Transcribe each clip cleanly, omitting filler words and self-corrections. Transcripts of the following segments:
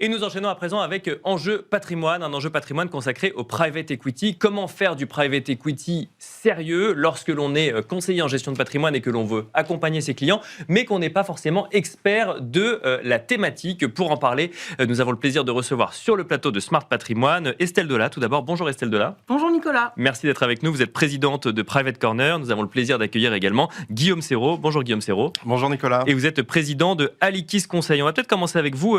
Et nous enchaînons à présent avec Enjeu Patrimoine, un enjeu patrimoine consacré au private equity. Comment faire du private equity sérieux lorsque l'on est conseiller en gestion de patrimoine et que l'on veut accompagner ses clients, mais qu'on n'est pas forcément expert de la thématique. Pour en parler, nous avons le plaisir de recevoir sur le plateau de Smart Patrimoine Estelle Delat. Tout d'abord, bonjour Estelle Delat. Bonjour Nicolas. Merci d'être avec nous. Vous êtes présidente de Private Corner. Nous avons le plaisir d'accueillir également Guillaume Serrault. Bonjour Guillaume Serrault. Bonjour Nicolas. Et vous êtes président de Alikis Conseil. On va peut-être commencer avec vous,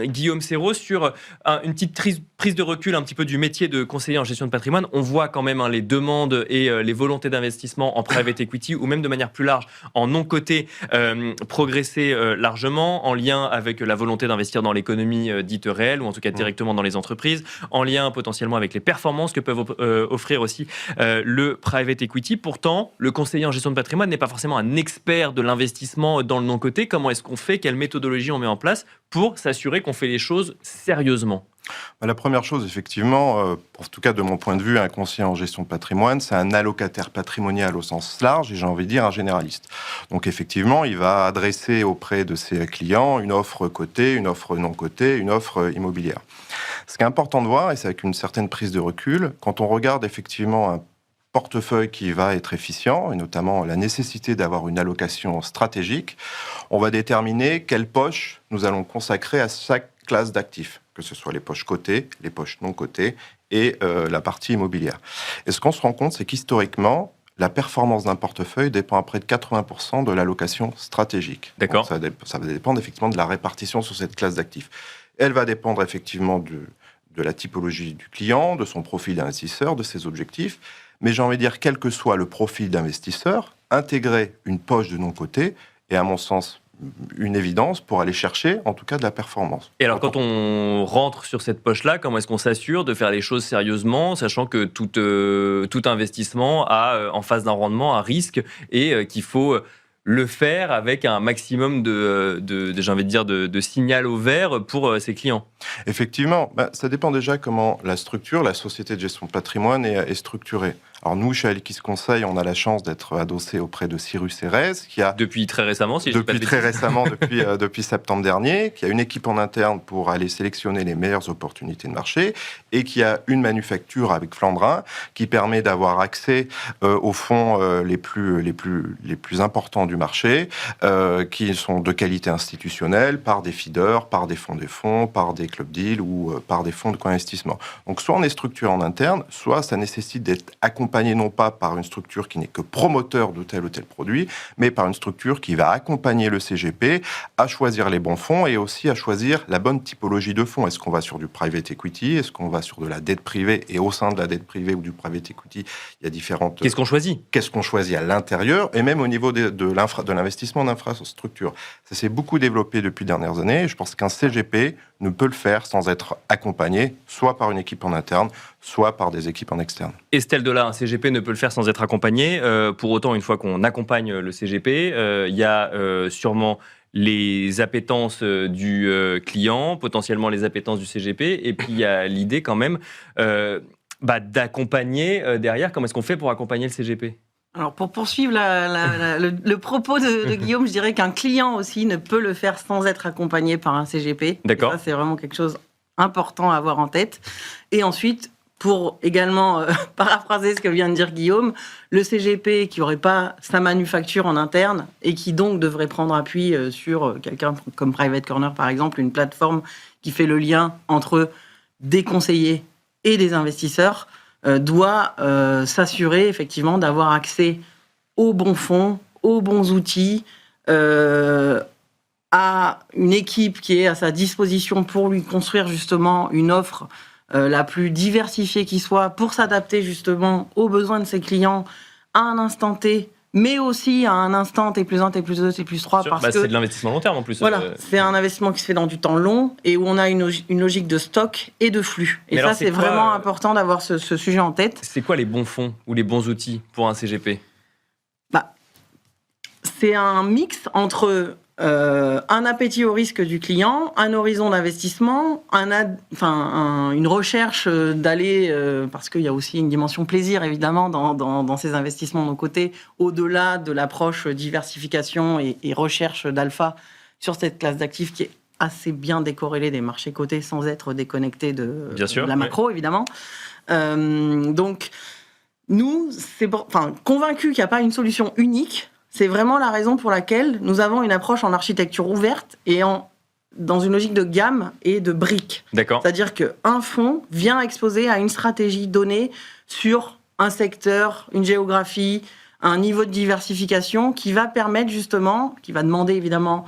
Guillaume Serrault, sur une petite prise de recul un petit peu du métier de conseiller en gestion de patrimoine. On voit quand même les demandes et les volontés d'investissement en private equity ou même de manière plus large en non-coté progresser largement en lien avec la volonté d'investir dans l'économie dite réelle ou en tout cas directement dans les entreprises, en lien potentiellement avec les performances que peuvent offrir aussi le private equity. Pourtant, le conseiller en gestion de patrimoine n'est pas forcément un expert de l'investissement dans le non-coté. Comment est-ce qu'on fait? Quelle méthodologie on met en place pour s'assurer qu'on fait les choses sérieusement? La première chose, effectivement, en tout cas de mon point de vue, un conseiller en gestion de patrimoine, c'est un allocataire patrimonial au sens large et j'ai envie de dire un généraliste. Donc effectivement, il va adresser auprès de ses clients une offre cotée, une offre non cotée, une offre immobilière. Ce qui est important de voir, et c'est avec une certaine prise de recul, quand on regarde effectivement un portefeuille qui va être efficient, et notamment la nécessité d'avoir une allocation stratégique, on va déterminer quelle poche nous allons consacrer à chaque classe d'actifs, que ce soit les poches cotées, les poches non cotées et la partie immobilière. Et ce qu'on se rend compte, c'est qu'historiquement, la performance d'un portefeuille dépend à près de 80% de l'allocation stratégique. D'accord. Donc ça va dépendre effectivement de la répartition sur cette classe d'actifs. Elle va dépendre effectivement de la typologie du client, de son profil d'investisseur, de ses objectifs. Mais j'ai envie de dire, quel que soit le profil d'investisseur, intégrer une poche de non-coté est, à mon sens, une évidence pour aller chercher, en tout cas, de la performance. Et alors, quand on rentre sur cette poche-là, comment est-ce qu'on s'assure de faire les choses sérieusement, sachant que tout investissement a, en face d'un rendement, un risque et qu'il faut le faire avec un maximum j'ai envie de dire, de signal au vert pour ses clients? Effectivement, ça dépend déjà comment la structure, la société de gestion de patrimoine est structurée. Alors nous, chez Alikis Conseil, on a la chance d'être adossé auprès de Cyrus Erez, qui a... Depuis très récemment, si je dis pas de Depuis très bêtises. récemment, depuis septembre dernier, qui a une équipe en interne pour aller sélectionner les meilleures opportunités de marché, et qui a une manufacture avec Flandrin, qui permet d'avoir accès aux fonds les plus importants du marché, qui sont de qualité institutionnelle, par des feeders, par des fonds de fonds, par des club deals ou par des fonds de co-investissement. Donc soit on est structuré en interne, soit ça nécessite d'être accompagné non pas par une structure qui n'est que promoteur de tel ou tel produit, mais par une structure qui va accompagner le CGP à choisir les bons fonds et aussi à choisir la bonne typologie de fonds. Est-ce qu'on va sur du private equity? Est-ce qu'on va sur de la dette privée? Et au sein de la dette privée ou du private equity, il y a différentes... Qu'est-ce qu'on choisit? Qu'est-ce qu'on choisit à l'intérieur et même au niveau de l'investissement d'infrastructures. Ça s'est beaucoup développé depuis les dernières années. Je pense qu'un CGP ne peut le faire sans être accompagné, soit par une équipe en interne, soit par des équipes en externe. Estelle Delat, un CGP ne peut le faire sans être accompagné. Pour autant, une fois qu'on accompagne le CGP, il y a sûrement les appétences du client, potentiellement les appétences du CGP, et puis il y a l'idée quand même d'accompagner derrière. Comment est-ce qu'on fait pour accompagner le CGP? Alors pour poursuivre le propos de Guillaume, je dirais qu'un client aussi ne peut le faire sans être accompagné par un CGP. D'accord. Et ça, c'est vraiment quelque chose d'important à avoir en tête. Et ensuite, pour également paraphraser ce que vient de dire Guillaume, le CGP qui n'aurait pas sa manufacture en interne et qui donc devrait prendre appui sur quelqu'un comme Private Corner par exemple, une plateforme qui fait le lien entre des conseillers et des investisseurs, doit s'assurer effectivement d'avoir accès aux bons fonds, aux bons outils, à une équipe qui est à sa disposition pour lui construire justement une offre la plus diversifiée qui soit, pour s'adapter justement aux besoins de ses clients à un instant T, mais aussi à un instant T+1, T+2, T+3. Parce que c'est de l'investissement long terme en plus. Voilà, c'est un investissement qui se fait dans du temps long et où on a une logique de stock et de flux. Et ça, c'est vraiment important d'avoir ce sujet en tête. C'est quoi les bons fonds ou les bons outils pour un CGP? C'est un mix entre un appétit au risque du client, un horizon d'investissement, une recherche d'aller, parce qu'il y a aussi une dimension plaisir évidemment dans ces investissements de nos côtés, au-delà de l'approche diversification et recherche d'alpha sur cette classe d'actifs qui est assez bien décorrélés des marchés cotés sans être déconnectés de la macro, évidemment. Donc, nous, convaincus qu'il n'y a pas une solution unique, c'est vraiment la raison pour laquelle nous avons une approche en architecture ouverte et dans une logique de gamme et de briques. D'accord. C'est-à-dire qu'un fonds vient exposer à une stratégie donnée sur un secteur, une géographie, un niveau de diversification qui va permettre justement, qui va demander évidemment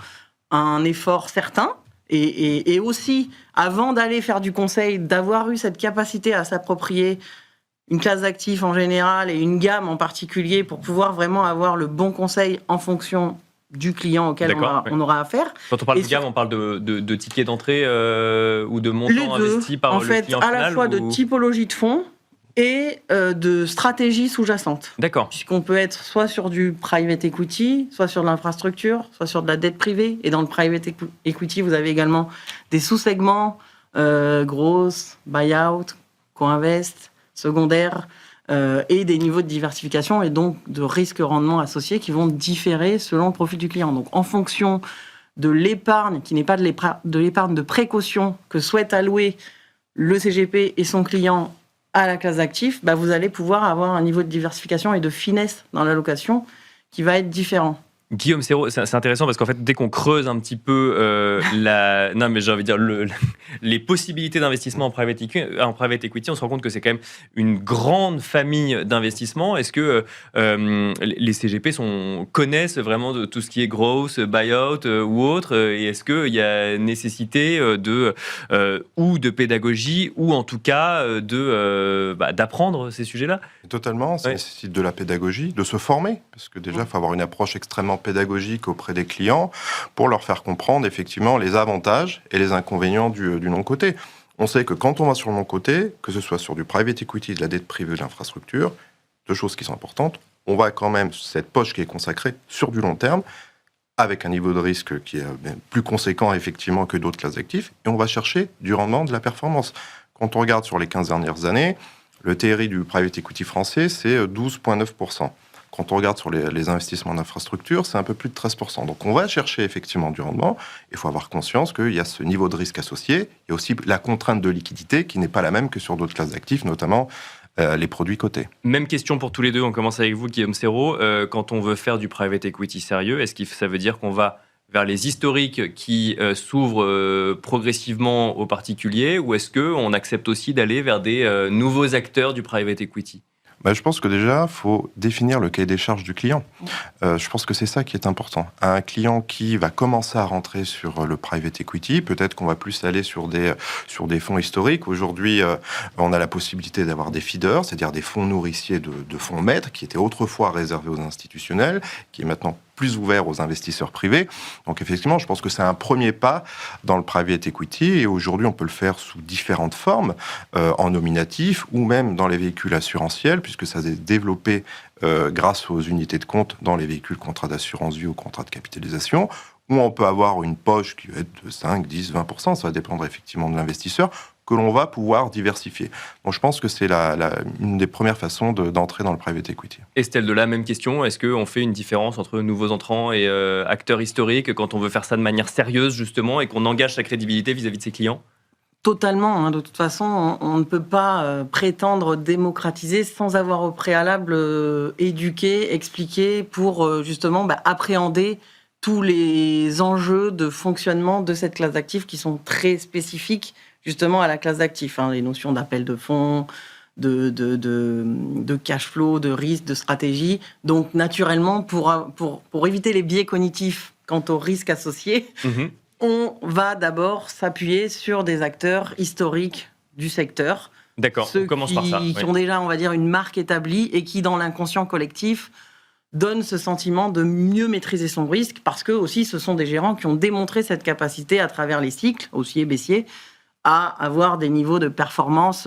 un effort certain, et aussi, avant d'aller faire du conseil, d'avoir eu cette capacité à s'approprier une classe d'actifs en général et une gamme en particulier pour pouvoir vraiment avoir le bon conseil en fonction du client auquel on aura affaire. Quand on parle de gamme, on parle de tickets d'entrée ou de montants investis par le client final. En fait, à la fois de typologie de fonds et de stratégie sous-jacente. D'accord. Puisqu'on peut être soit sur du private equity, soit sur de l'infrastructure, soit sur de la dette privée. Et dans le private equity, vous avez également des sous-segments, growth, buyout, co-invest, secondaire, et des niveaux de diversification et donc de risque-rendement associés qui vont différer selon le profil du client. Donc en fonction de l'épargne, qui n'est pas de l'épargne de précaution que souhaite allouer le CGP et son client à la classe d'actifs, vous allez pouvoir avoir un niveau de diversification et de finesse dans l'allocation qui va être différent. Guillaume Serrault, c'est intéressant parce qu'en fait, dès qu'on creuse un petit peu les possibilités d'investissement en private equity, on se rend compte que c'est quand même une grande famille d'investissements. Est-ce que les CGP connaissent vraiment de tout ce qui est growth, buyout ou autre, et est-ce qu'il y a nécessité ou de pédagogie ou en tout cas d'apprendre ces sujets-là? Totalement, ça nécessite de la pédagogie, de se former, parce que déjà, il faut avoir une approche extrêmement pédagogique auprès des clients pour leur faire comprendre effectivement les avantages et les inconvénients du non-coté. On sait que quand on va sur le non-coté, que ce soit sur du private equity, de la dette privée ou de l'infrastructure, deux choses qui sont importantes, on va quand même, cette poche qui est consacrée sur du long terme, avec un niveau de risque qui est plus conséquent effectivement que d'autres classes d'actifs, et on va chercher du rendement, de la performance. Quand on regarde sur les 15 dernières années, le TRI du private equity français, c'est 12,9%. Quand on regarde sur les investissements en infrastructure, c'est un peu plus de 13%. Donc on va chercher effectivement du rendement. Il faut avoir conscience qu'il y a ce niveau de risque associé. Il y a aussi la contrainte de liquidité qui n'est pas la même que sur d'autres classes d'actifs, notamment les produits cotés. Même question pour tous les deux. On commence avec vous, Guillaume Serrault. Quand on veut faire du private equity sérieux, est-ce que ça veut dire qu'on va vers les historiques qui s'ouvrent progressivement aux particuliers, ou est-ce qu'on accepte aussi d'aller vers des nouveaux acteurs du private equity ? Je pense que déjà, il faut définir le cahier des charges du client. Je pense que c'est ça qui est important. Un client qui va commencer à rentrer sur le private equity, peut-être qu'on va plus aller sur des fonds historiques. Aujourd'hui, on a la possibilité d'avoir des feeders, c'est-à-dire des fonds nourriciers de fonds maîtres, qui étaient autrefois réservés aux institutionnels, qui est maintenant plus ouvert aux investisseurs privés. Donc effectivement, je pense que c'est un premier pas dans le private equity, et aujourd'hui on peut le faire sous différentes formes, en nominatif ou même dans les véhicules assurantiels, puisque ça s'est développé grâce aux unités de compte dans les véhicules contrats d'assurance vie ou contrats de capitalisation, où on peut avoir une poche qui va être de 5, 10, 20%, ça va dépendre effectivement de l'investisseur, que l'on va pouvoir diversifier. Donc je pense que c'est une des premières façons d'entrer dans le private equity. Estelle, de la même question, est-ce qu'on fait une différence entre nouveaux entrants et acteurs historiques quand on veut faire ça de manière sérieuse justement et qu'on engage sa crédibilité vis-à-vis de ses clients ? Totalement. De toute façon, on ne peut pas prétendre démocratiser sans avoir au préalable éduqué, expliqué pour justement appréhender tous les enjeux de fonctionnement de cette classe d'actifs qui sont très spécifiques justement à la classe d'actifs. Les notions d'appel de fonds, de cash flow, de risque, de stratégie. Donc naturellement, pour éviter les biais cognitifs quant au risque associé, on va d'abord s'appuyer sur des acteurs historiques du secteur. D'accord, on commence par ça. Qui ont déjà, on va dire, une marque établie et qui, dans l'inconscient collectif, donnent ce sentiment de mieux maîtriser son risque, parce que aussi, ce sont des gérants qui ont démontré cette capacité à travers les cycles, haussiers, baissiers, à avoir des niveaux de performance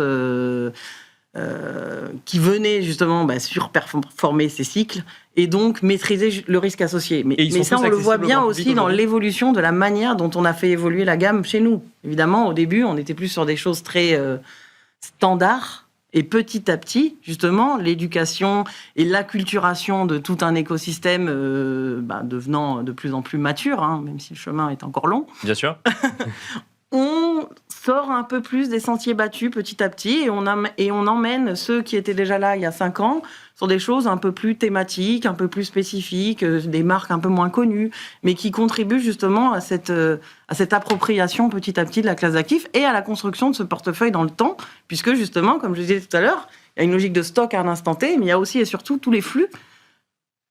qui venaient justement surperformer ces cycles et donc maîtriser le risque associé. Mais ça, on le voit bien aussi dans l'évolution de la manière dont on a fait évoluer la gamme chez nous. Évidemment, au début, on était plus sur des choses très standards, Et petit à petit, justement, l'éducation et l'acculturation de tout un écosystème devenant de plus en plus mature, même si le chemin est encore long, Bien sûr. on sort un peu plus des sentiers battus petit à petit et on emmène ceux qui étaient déjà là il y a 5 ans sur des choses un peu plus thématiques, un peu plus spécifiques, des marques un peu moins connues, mais qui contribuent justement à cette appropriation petit à petit de la classe d'actifs et à la construction de ce portefeuille dans le temps, puisque justement, comme je disais tout à l'heure, il y a une logique de stock à un instant T, mais il y a aussi et surtout tous les flux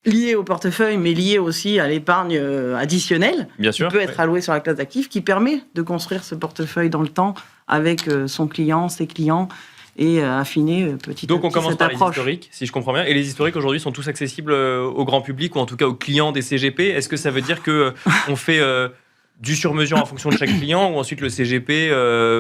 liés au portefeuille, mais liés aussi à l'épargne additionnelle, Bien sûr, qui peut être allouée sur la classe d'actifs, qui permet de construire ce portefeuille dans le temps avec son client, ses clients, et affiner petit à petit Donc on commence cette par approche. les historiques, si je comprends bien. Et les historiques aujourd'hui sont tous accessibles au grand public ou en tout cas aux clients des CGP. Est-ce que ça veut dire qu'on fait du sur-mesure en fonction de chaque client ou ensuite le CGP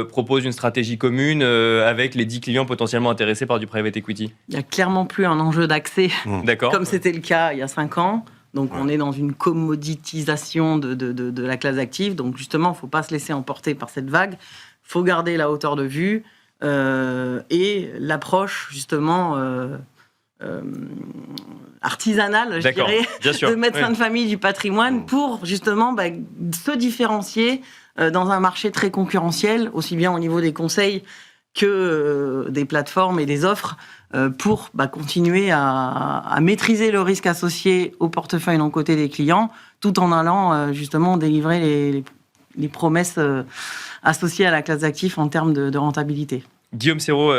propose une stratégie commune avec les 10 clients potentiellement intéressés par du private equity? Il n'y a clairement plus un enjeu d'accès D'accord. comme c'était le cas il y a 5 ans. Donc on est dans une commoditisation de la classe active. Donc justement, il ne faut pas se laisser emporter par cette vague. Il faut garder la hauteur de vue et l'approche justement artisanale, je dirais, bien sûr, de médecins de famille du patrimoine pour justement se différencier dans un marché très concurrentiel, aussi bien au niveau des conseils que des plateformes et des offres, pour continuer à maîtriser le risque associé au portefeuille non coté des clients, tout en allant justement délivrer les promesses associées à la classe d'actifs en termes de rentabilité. Guillaume Serrault,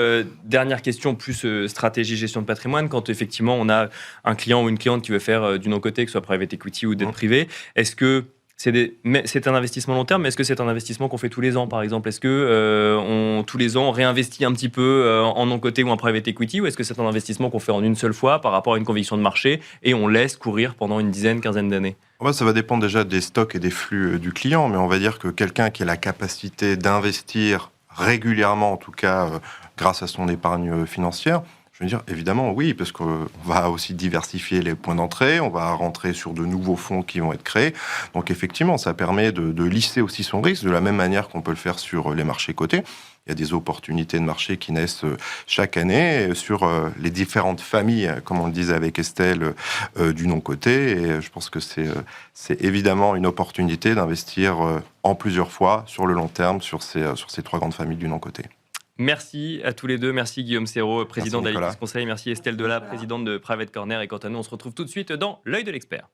dernière question, plus stratégie gestion de patrimoine. Quand effectivement on a un client ou une cliente qui veut faire du non-coté, que ce soit private equity ou dette privée, est-ce que c'est un investissement long terme, mais est-ce que c'est un investissement qu'on fait tous les ans, par exemple? Est-ce que tous les ans, on réinvestit un petit peu en non-coté ou en private equity, ou est-ce que c'est un investissement qu'on fait en une seule fois par rapport à une conviction de marché et on laisse courir pendant une quinzaine d'années? Ça va dépendre déjà des stocks et des flux du client, mais on va dire que quelqu'un qui a la capacité d'investir régulièrement, en tout cas grâce à son épargne financière, je veux dire, évidemment, oui, parce qu'on va aussi diversifier les points d'entrée, on va rentrer sur de nouveaux fonds qui vont être créés. Donc, effectivement, ça permet de lisser aussi son risque, de la même manière qu'on peut le faire sur les marchés cotés. Il y a des opportunités de marché qui naissent chaque année sur les différentes familles, comme on le disait avec Estelle, du non-coté. Et je pense que c'est évidemment une opportunité d'investir en plusieurs fois, sur le long terme, sur ces 3 grandes familles du non-coté. Merci à tous les deux. Merci Guillaume Serrault, président d'Alictis Conseil. Merci Estelle Delat, présidente de Private Corner. Et quant à nous, on se retrouve tout de suite dans l'œil de l'expert.